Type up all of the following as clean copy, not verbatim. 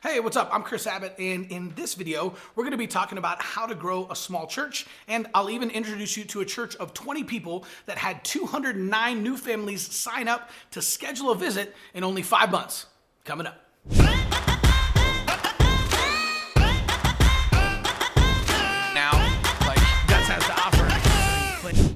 Hey, what's up? I'm Chris Abbott, and in this video, we're going to be talking about how to grow a small church, and I'll even introduce you to a church of 20 people that had 209 new families sign up to schedule a visit in only 5 months. Coming up.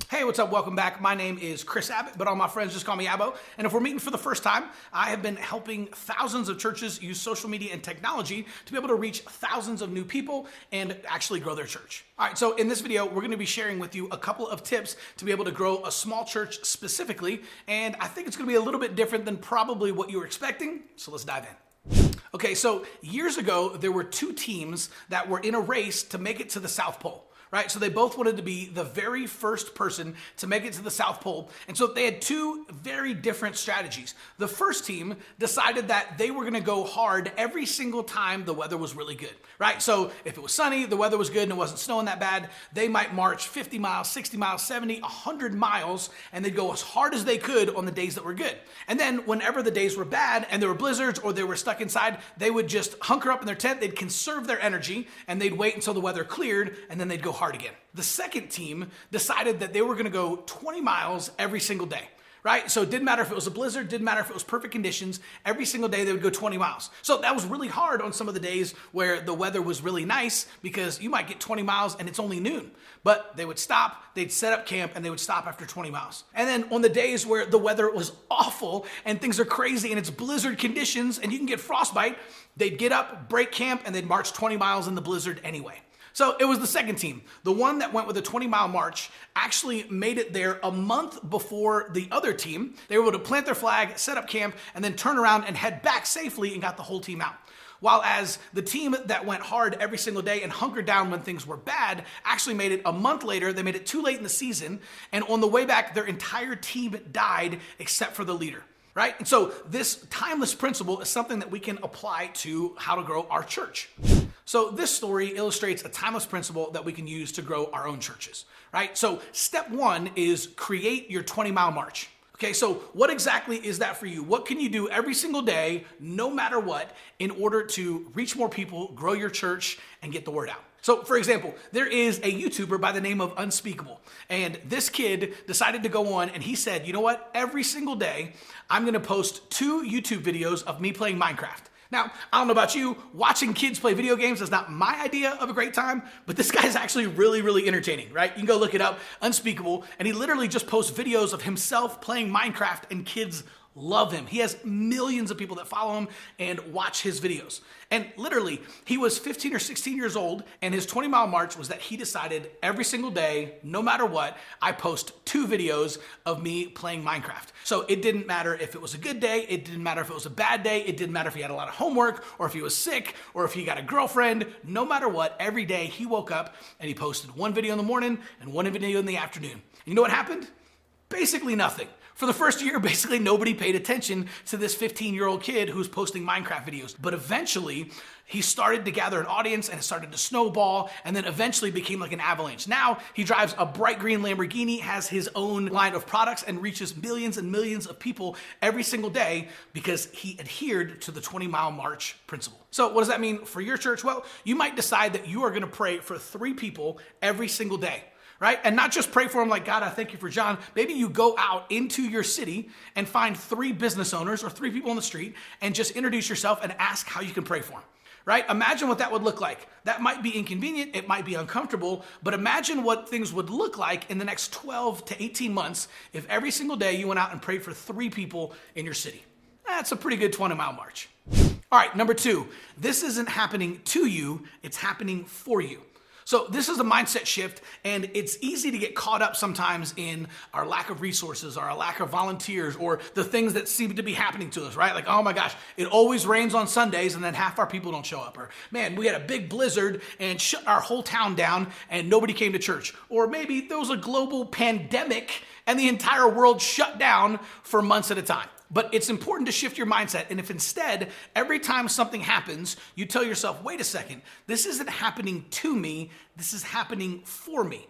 Hey, what's up? Welcome back. My name is Chris Abbott, but all my friends just call me Abbo. And if we're meeting for the first time, I have been helping thousands of churches use social media and technology to be able to reach thousands of new people and actually grow their church. All right, so in this video, we're going to be sharing with you a couple of tips to be able to grow a small church specifically, and I think it's going to be a little bit different than probably what you were expecting, so let's dive in. Okay, so years ago, there were two teams that were in a race to make it to the South Pole. Right? So they both wanted to be the very first person to make it to the South Pole. And so they had two very different strategies. The first team decided that they were going to go hard every single time the weather was really good, right? So if it was sunny, the weather was good and it wasn't snowing that bad, they might march 50 miles, 60 miles, 70, 100 miles, and they'd go as hard as they could on the days that were good. And then whenever the days were bad and there were blizzards or they were stuck inside, they would just hunker up in their tent, they'd conserve their energy, and they'd wait until the weather cleared, and then they'd go hard again. The second team decided that they were going to go 20 miles every single day, right? So it didn't matter if it was a blizzard, didn't matter if it was perfect conditions. Every single day they would go 20 miles. So that was really hard on some of the days where the weather was really nice because you might get 20 miles and it's only noon. But they would stop, they'd set up camp, and they would stop after 20 miles. And then on the days where the weather was awful and things are crazy and it's blizzard conditions and you can get frostbite, they'd get up, break camp, and they'd march 20 miles in the blizzard anyway. So it was the second team. The one that went with a 20-mile march actually made it there a month before the other team. They were able to plant their flag, set up camp, and then turn around and head back safely and got the whole team out. While as the team that went hard every single day and hunkered down when things were bad actually made it a month later, they made it too late in the season, and on the way back, their entire team died except for the leader. Right? And so this timeless principle is something that we can apply to how to grow our church. So this story illustrates a timeless principle that we can use to grow our own churches, right? So step one is create your 20-mile march. Okay, so what exactly is that for you? What can you do every single day, no matter what, in order to reach more people, grow your church, and get the word out? So, for example, there is a YouTuber by the name of Unspeakable, and this kid decided to go on and he said, you know what, every single day, I'm going to post 2 YouTube videos of me playing Minecraft. Now, I don't know about you, watching kids play video games is not my idea of a great time, but this guy's actually really, really entertaining, right? You can go look it up, Unspeakable, and he literally just posts videos of himself playing Minecraft and kids love him. He has millions of people that follow him and watch his videos. And literally, he was 15 or 16 years old, and his 20-mile march was that he decided every single day, no matter what, I post 2 videos of me playing Minecraft. So it didn't matter if it was a good day, it didn't matter if it was a bad day, it didn't matter if he had a lot of homework, or if he was sick, or if he got a girlfriend. No matter what, every day he woke up and he posted 1 video in the morning and 1 video in the afternoon. And you know what happened? Basically nothing. For the first year, basically nobody paid attention to this 15-year-old kid who's posting Minecraft videos. But eventually, he started to gather an audience and it started to snowball and then eventually became like an avalanche. Now, he drives a bright green Lamborghini, has his own line of products, and reaches millions and millions of people every single day because he adhered to the 20-mile march principle. So what does that mean for your church? Well, you might decide that you are going to pray for 3 people every single day. Right? And not just pray for them like, God, I thank you for John. Maybe you go out into your city and find 3 business owners or 3 people on the street and just introduce yourself and ask how you can pray for them. Right? Imagine what that would look like. That might be inconvenient. It might be uncomfortable, but imagine what things would look like in the next 12 to 18 months if every single day you went out and prayed for 3 people in your city. That's a pretty good 20-mile march. All right, number 2, this isn't happening to you, it's happening for you. So this is a mindset shift, and it's easy to get caught up sometimes in our lack of resources or our lack of volunteers or the things that seem to be happening to us, right? Like, oh my gosh, it always rains on Sundays and then half our people don't show up. Or, man, we had a big blizzard and shut our whole town down and nobody came to church. Or maybe there was a global pandemic and the entire world shut down for months at a time. But it's important to shift your mindset. And if instead, every time something happens, you tell yourself, wait a second, this isn't happening to me, this is happening for me.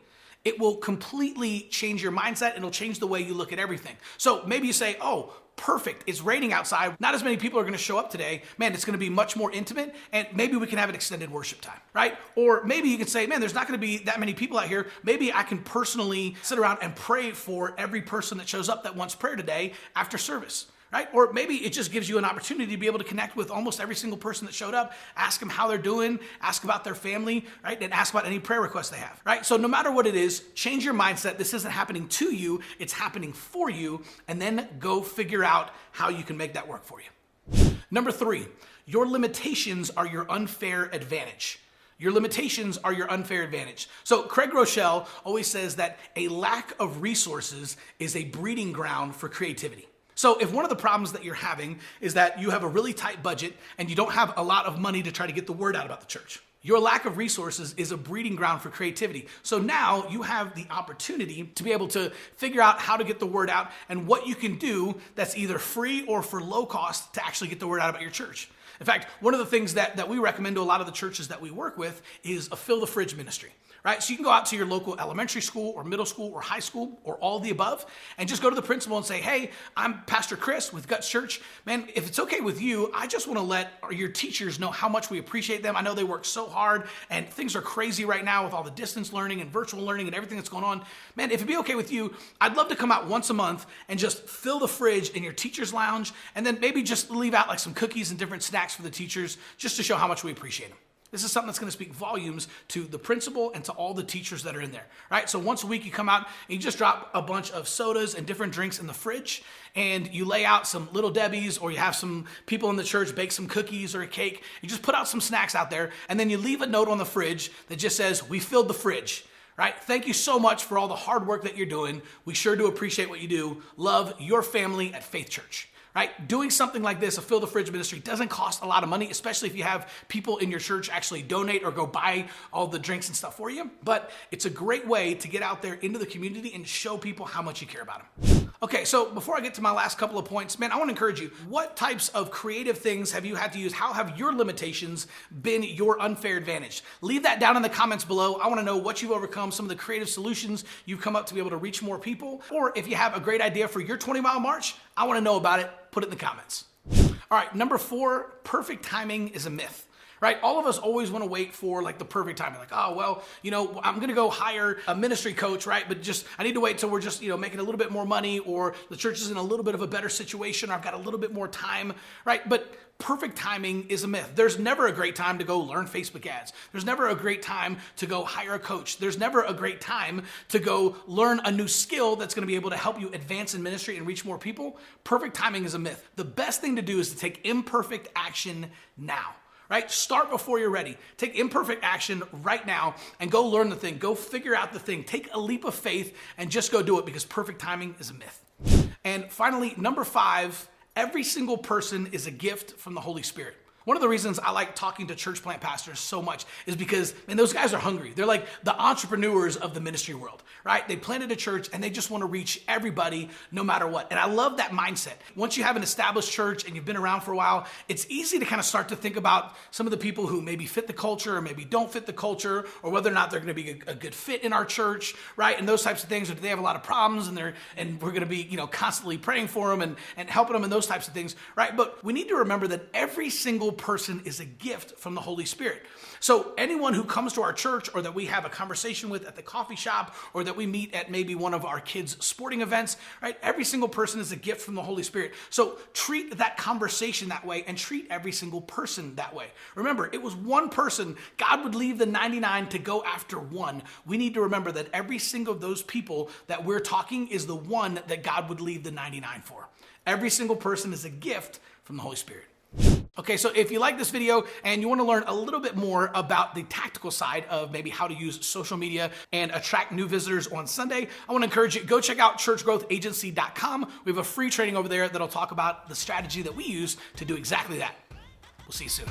it will completely change your mindset. It'll change the way you look at everything. So maybe you say, oh, perfect, it's raining outside. Not as many people are gonna show up today. Man, it's gonna be much more intimate, and maybe we can have an extended worship time, right? Or maybe you can say, man, there's not gonna be that many people out here. Maybe I can personally sit around and pray for every person that shows up that wants prayer today after service. Right? Or maybe it just gives you an opportunity to be able to connect with almost every single person that showed up, ask them how they're doing, ask about their family, right? And ask about any prayer requests they have, right? So no matter what it is, change your mindset. This isn't happening to you, it's happening for you, and then go figure out how you can make that work for you. Number 3, your limitations are your unfair advantage. Your limitations are your unfair advantage. So Craig Rochelle always says that a lack of resources is a breeding ground for creativity. So if one of the problems that you're having is that you have a really tight budget and you don't have a lot of money to try to get the word out about the church, your lack of resources is a breeding ground for creativity. So now you have the opportunity to be able to figure out how to get the word out and what you can do that's either free or for low cost to actually get the word out about your church. In fact, one of the things that we recommend to a lot of the churches that we work with is a fill the fridge ministry. Right? So you can go out to your local elementary school or middle school or high school or all of the above and just go to the principal and say, hey, I'm Pastor Chris with Guts Church. Man, if it's okay with you, I just want to let your teachers know how much we appreciate them. I know they work so hard and things are crazy right now with all the distance learning and virtual learning and everything that's going on. Man, if it'd be okay with you, I'd love to come out once a month and just fill the fridge in your teacher's lounge and then maybe just leave out like some cookies and different snacks for the teachers just to show how much we appreciate them. This is something that's going to speak volumes to the principal and to all the teachers that are in there, right? So once a week you come out and you just drop a bunch of sodas and different drinks in the fridge and you lay out some Little Debbie's or you have some people in the church bake some cookies or a cake. You just put out some snacks out there and then you leave a note on the fridge that just says, we filled the fridge. Right? Thank you so much for all the hard work that you're doing. We sure do appreciate what you do. Love, your family at Faith Church. Right? Doing something like this, a fill the fridge ministry, doesn't cost a lot of money, especially if you have people in your church actually donate or go buy all the drinks and stuff for you. But it's a great way to get out there into the community and show people how much you care about them. Okay, so before I get to my last couple of points, man, I want to encourage you. What types of creative things have you had to use? How have your limitations been your unfair advantage? Leave that down in the comments below. I want to know what you've overcome, some of the creative solutions you've come up to be able to reach more people. Or if you have a great idea for your 20-mile march, I want to know about it. Put it in the comments. All right, number 4, perfect timing is a myth. Right? All of us always want to wait for like the perfect time. Like, oh, well, I'm going to go hire a ministry coach, right? But I need to wait till we're just, making a little bit more money or the church is in a little bit of a better situation or I've got a little bit more time, right? But perfect timing is a myth. There's never a great time to go learn Facebook ads. There's never a great time to go hire a coach. There's never a great time to go learn a new skill that's going to be able to help you advance in ministry and reach more people. Perfect timing is a myth. The best thing to do is to take imperfect action now. Right? Start before you're ready. Take imperfect action right now and go learn the thing. Go figure out the thing. Take a leap of faith and just go do it because perfect timing is a myth. And finally, number 5, every single person is a gift from the Holy Spirit. One of the reasons I like talking to church plant pastors so much is because, man, those guys are hungry. They're like the entrepreneurs of the ministry world, right? They planted a church and they just want to reach everybody no matter what. And I love that mindset. Once you have an established church and you've been around for a while, it's easy to kind of start to think about some of the people who maybe fit the culture or maybe don't fit the culture or whether or not they're going to be a good fit in our church, right? And those types of things, or do they have a lot of problems and we're going to be, constantly praying for them and helping them and those types of things, right? But we need to remember that every single person is a gift from the Holy Spirit. So anyone who comes to our church or that we have a conversation with at the coffee shop or that we meet at maybe one of our kids' sporting events, right? Every single person is a gift from the Holy Spirit. So treat that conversation that way and treat every single person that way. Remember, it was one person. God would leave the 99 to go after one. We need to remember that every single of those people that we're talking is the one that God would leave the 99 for. Every single person is a gift from the Holy Spirit. Okay, so if you like this video and you want to learn a little bit more about the tactical side of maybe how to use social media and attract new visitors on Sunday, I want to encourage you, go check out churchgrowthagency.com. We have a free training over there that'll talk about the strategy that we use to do exactly that. We'll see you soon.